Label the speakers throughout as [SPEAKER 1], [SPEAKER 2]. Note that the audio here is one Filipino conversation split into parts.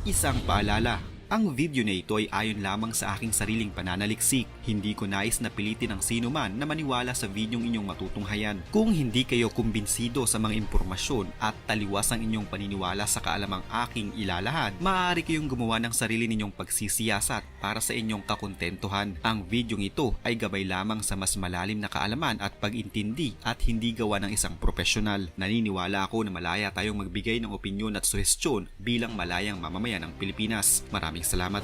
[SPEAKER 1] Isang paalala, ang video na ito ay ayon lamang sa aking sariling pananaliksik. Hindi ko nais na pilitin ang sino man na maniwala sa videong inyong matutunghayan. Kung hindi kayo kumbinsido sa mga impormasyon at taliwas ang inyong paniniwala sa kaalamang aking ilalahad, maaari kayong gumawa ng sarili ninyong pagsisiyasat para sa inyong kakontentuhan. Ang videong ito ay gabay lamang sa mas malalim na kaalaman at pag-intindi at hindi gawa ng isang profesional. Naniniwala ako na malaya tayong magbigay ng opinyon at suhestyon bilang malayang mamamayan ng Pilipinas. Maraming salamat.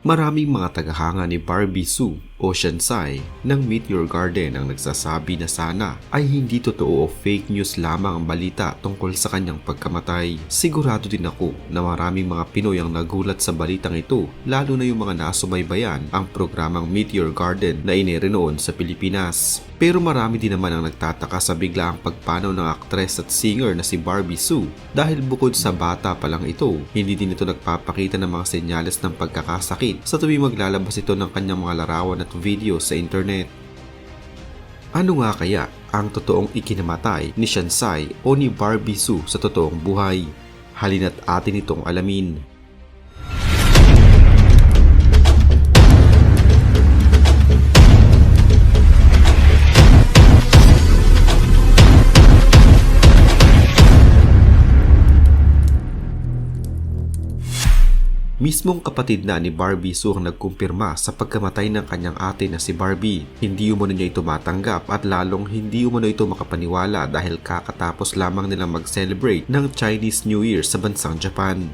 [SPEAKER 2] Maraming mga tagahanga ni Barbie Sue o Shansai ng Meteor Garden ang nagsasabi na sana ay hindi totoo o fake news lamang ang balita tungkol sa kanyang pagkamatay. Sigurado din ako na maraming mga Pinoy ang nagulat sa balitang ito, lalo na yung mga nasubaybayan ang programang Meteor Garden na inire noon sa Pilipinas. Pero marami din naman ang nagtataka sa biglaang pagpanaw ng aktres at singer na si Barbie Sue dahil bukod sa bata pa lang ito, hindi din ito nagpapakita ng mga senyales ng pagkakasakit sa tuwing maglalabas ito ng kanyang mga larawan at video sa internet. Ano nga kaya ang totoong ikinamatay ni Shansai o ni Barbie Sue sa totoong buhay? Halina't atin itong alamin. Mismong kapatid na ni Barbie Sue ang nagkumpirma sa pagkamatay ng kanyang ate na si Barbie. Hindi umano niya ito matanggap at lalong hindi umano ito makapaniwala dahil kakatapos lamang nilang mag-celebrate ng Chinese New Year sa bansang Japan.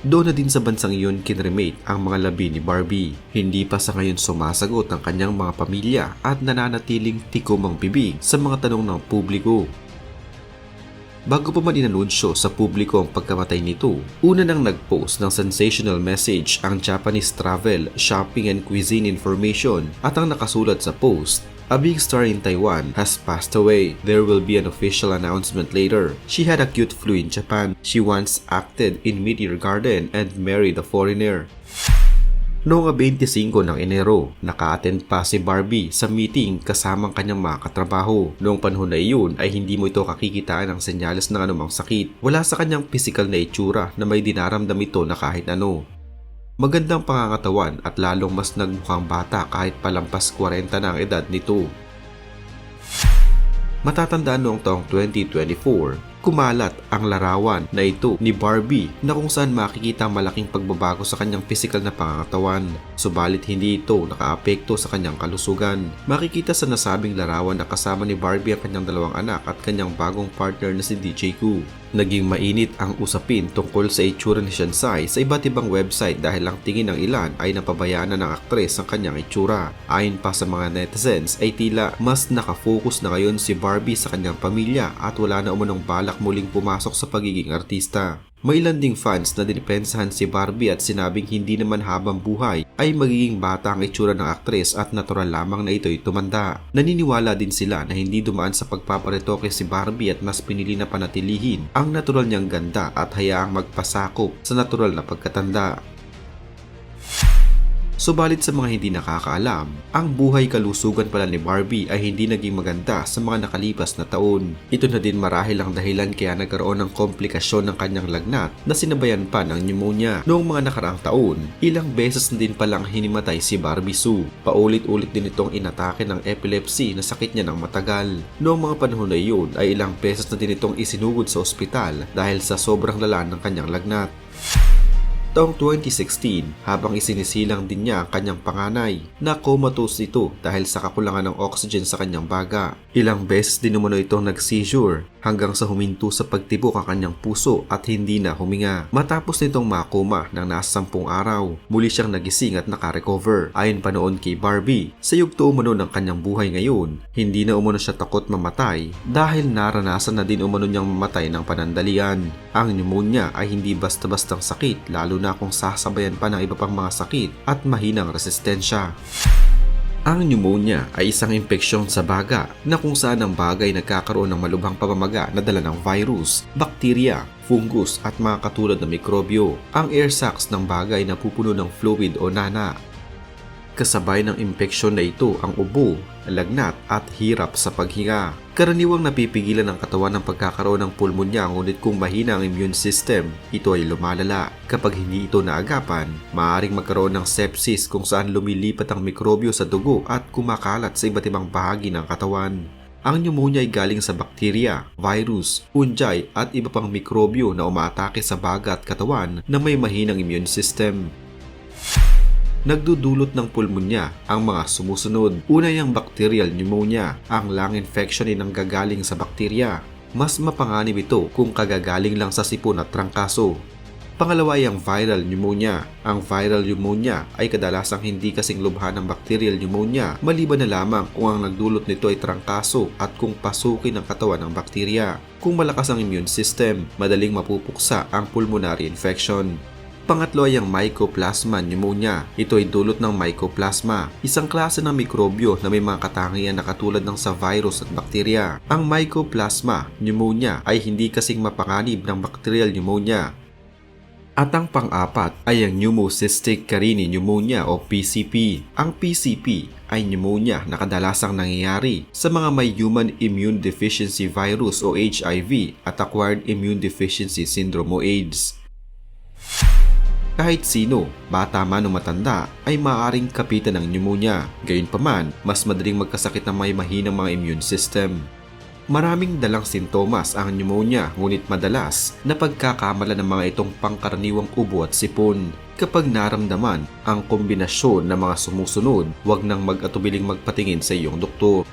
[SPEAKER 2] Doon na din sa bansang iyon kinremate ang mga labi ni Barbie. Hindi pa sa ngayon sumasagot ang kanyang mga pamilya at nananatiling tikom ang bibig sa mga tanong ng publiko. Bago pa man inanunsyo sa publiko ang pagkamatay nito, una nang nag-post ng sensational message ang Japanese travel, shopping and cuisine information at ang nakasulat sa post, "A big star in Taiwan has passed away. There will be an official announcement later. She had acute flu in Japan. She once acted in Meteor Garden and married a foreigner." Noong 25 ng Enero, naka-attend pa si Barbie sa meeting kasamang kanyang mga katrabaho. Noong panahon na iyon ay hindi mo ito kakikitaan ng senyales ng anumang sakit. Wala sa kanyang physical na itsura na may dinaramdam ito na kahit ano. Magandang pangangatawan at lalong mas nagmukhang bata kahit palampas 40 na ang edad nito. Matatandaan noong taong 2024, kumalat ang larawan na ito ni Barbie na kung saan makikita ang malaking pagbabago sa kanyang physical na pangangatawan. Subalit hindi ito nakaapekto sa kanyang kalusugan. Makikita sa nasabing larawan na kasama ni Barbie ang kanyang dalawang anak at kanyang bagong partner na si DJ Koo. Naging mainit ang usapin tungkol sa itsura ni Shansai sa iba't ibang website dahil ang tingin ng ilan ay napabayaan na ng aktres ang kanyang itsura. Ayon pa sa mga netizens ay tila mas nakafocus na ngayon si Barbie sa kanyang pamilya at wala na umunong balak muling pumasok sa pagiging artista. May ilan ding fans na dinipensahan si Barbie at sinabing hindi naman habang buhay ay magiging bata ang itsura ng aktres at natural lamang na ito'y tumanda. Naniniwala din sila na hindi dumaan sa pagpaparetoke si Barbie at mas pinili na panatilihin ang natural niyang ganda at hayaang magpasakop sa natural na pagkatanda. Subalit sa mga hindi nakakaalam, ang buhay kalusugan pala ni Barbie ay hindi naging maganda sa mga nakalipas na taon. Ito na din marahil ang dahilan kaya nagkaroon ng komplikasyon ng kanyang lagnat na sinabayan pa ng pneumonia. Noong mga nakaraang taon, ilang beses na din palang hinimatay si Barbie Sue. Paulit-ulit din itong inatake ng epilepsy na sakit niya ng matagal. Noong mga panahon na iyon ay ilang beses na din itong isinugod sa ospital dahil sa sobrang lala ng kanyang lagnat. Taong 2016, habang isinisilang din niya ang kanyang panganay, na comatose ito dahil sa kakulangan ng oxygen sa kanyang baga. Ilang beses din umano itong nag-seizure hanggang sa huminto sa pagtibok ang kanyang puso at hindi na huminga. Matapos nitong makoma ng nasa 10 araw, muli siyang nagising at nakarecover. Ayon pa noon kay Barbie, sa yugto umano ng kanyang buhay ngayon, hindi na umano siya takot mamatay dahil naranasan na din umano niyang mamatay ng panandalian. Ang pneumonia ay hindi basta-bastang sakit, lalo na kung sasabayan pa ng iba pang mga sakit at mahinang resistensya. Ang pneumonia ay isang impeksyon sa baga na kung saan ang bagay nagkakaroon ng malubhang pamamaga na dala ng virus, bakterya, fungus at mga katulad na mikrobyo. Ang air sacs ng bagay na pupuno ng fluid o nana. Kasabay ng impeksyon na ito ang ubo, lagnat at hirap sa paghinga. Karaniwang napipigilan ng katawan ng pagkakaroon ng pulmonya, ngunit kung mahina ang immune system, ito ay lumalala. Kapag hindi ito naagapan, maaaring magkaroon ng sepsis kung saan lumilipat ang mikrobyo sa dugo at kumakalat sa iba't ibang bahagi ng katawan. Ang pneumonia ay galing sa bakterya, virus, fungi at iba pang mikrobyo na umaatake sa baga at katawan na may mahinang immune system. Nagdudulot ng pulmonya ang mga sumusunod. Una yung bacterial pneumonia. Ang lung infection ay nanggagaling sa bakterya. Mas mapanganib ito kung kagagaling lang sa sipon at trangkaso. Pangalawa ay ang viral pneumonia. Ang viral pneumonia ay kadalasang hindi kasing lubha ng bacterial pneumonia, maliban na lamang kung ang nagdulot nito ay trangkaso at kung pasukin ng katawan ng bakterya. Kung malakas ang immune system, madaling mapupuksa ang pulmonary infection. Pangatlo ay ang mycoplasma pneumonia. Ito ay dulot ng mycoplasma, isang klase ng mikrobyo na may mga katangian na katulad ng sa virus at bakterya. Ang mycoplasma pneumonia ay hindi kasing mapanganib ng bacterial pneumonia. At ang pang-apat ay ang pneumocystic carinii pneumonia o PCP. Ang PCP ay pneumonia na kadalasang nangyayari sa mga may human immune deficiency virus o HIV at acquired immune deficiency syndrome o AIDS. Kahit sino, bata man o matanda, ay maaaring kapitan ng pneumonia. Gayunpaman, mas madaling magkasakit ng may mahinang mga immune system. Maraming dalang sintomas ang pneumonia, ngunit madalas napagkakamalan ng mga itong pangkaraniwang ubo at sipon. Kapag naramdaman ang kombinasyon ng mga sumusunod, huwag nang mag-atubiling magpatingin sa iyong doktor.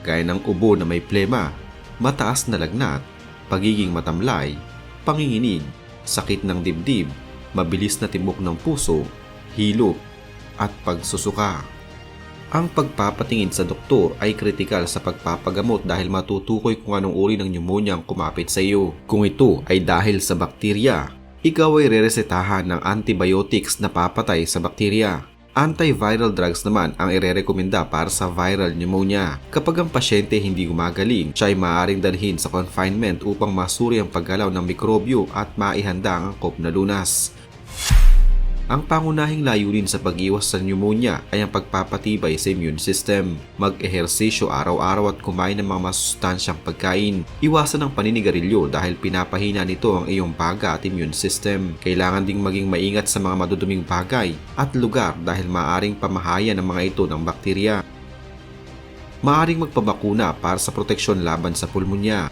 [SPEAKER 2] Gaya ng ubo na may plema, mataas na lagnat, pagiging matamlay, panginginig, sakit ng dibdib, mabilis na tibok ng puso, hilo, at pagsusuka. Ang pagpapatingin sa doktor ay kritikal sa pagpapagamot dahil matutukoy kung anong uri ng pneumonia ang kumapit sa iyo. Kung ito ay dahil sa bakterya, ikaw ay reresetahan ng antibiotics na papatay sa bakterya. Antiviral drugs naman ang irerekomenda para sa viral pneumonia. Kapag ang pasyente hindi gumagaling, siya ay maaaring dalhin sa confinement upang masuri ang paggalaw ng mikrobyo at maihanda ang angkop na lunas. Ang pangunahing layunin sa pag-iwas sa pneumonia ay ang pagpapatibay sa immune system. Mag-ehersisyo araw-araw at kumain ng mga masustansyang pagkain. Iwasan ang paninigarilyo dahil pinapahina nito ang iyong baga at immune system. Kailangan ding maging maingat sa mga maduduming bagay at lugar dahil maaaring pamahaya ng mga ito ng bakterya. Maaaring magpabakuna para sa proteksyon laban sa pulmonya.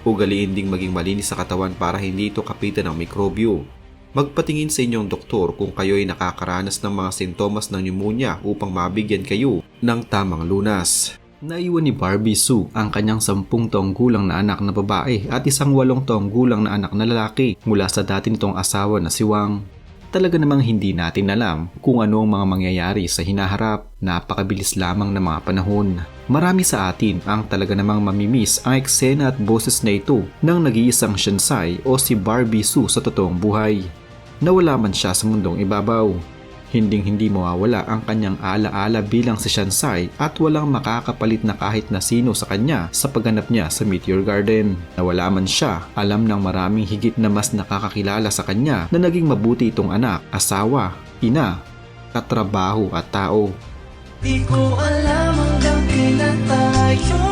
[SPEAKER 2] Ugaliin ding maging malinis sa katawan para hindi ito kapitan ng mikrobyo. Magpatingin sa inyong doktor kung kayo ay nakakaranas ng mga sintomas ng pneumonia upang mabigyan kayo ng tamang lunas. Naiwan ni Barbie Sue ang kanyang 10 taong gulang na anak na babae at isang 8 taong gulang na anak na lalaki mula sa dati nitong asawa na si Wang. Talaga namang hindi natin alam kung ano ang mga mangyayari sa hinaharap. Napakabilis lamang ng mga panahon. Marami sa atin ang talaga namang mamimiss ang eksena at boses na ito ng nag-iisang Shansai o si Barbie Sue sa totoong buhay. Nawala man siya sa mundong ibabaw. Hinding-hindi mawawala ang kanyang alaala bilang si Shansai at walang makakapalit na kahit na sino sa kanya sa pagganap niya sa Meteor Garden. Nawala man siya, alam ng maraming higit na mas nakakakilala sa kanya na naging mabuti itong anak, asawa, ina, katrabaho at tao.
[SPEAKER 3] Di ko alam hanggang kailan tayo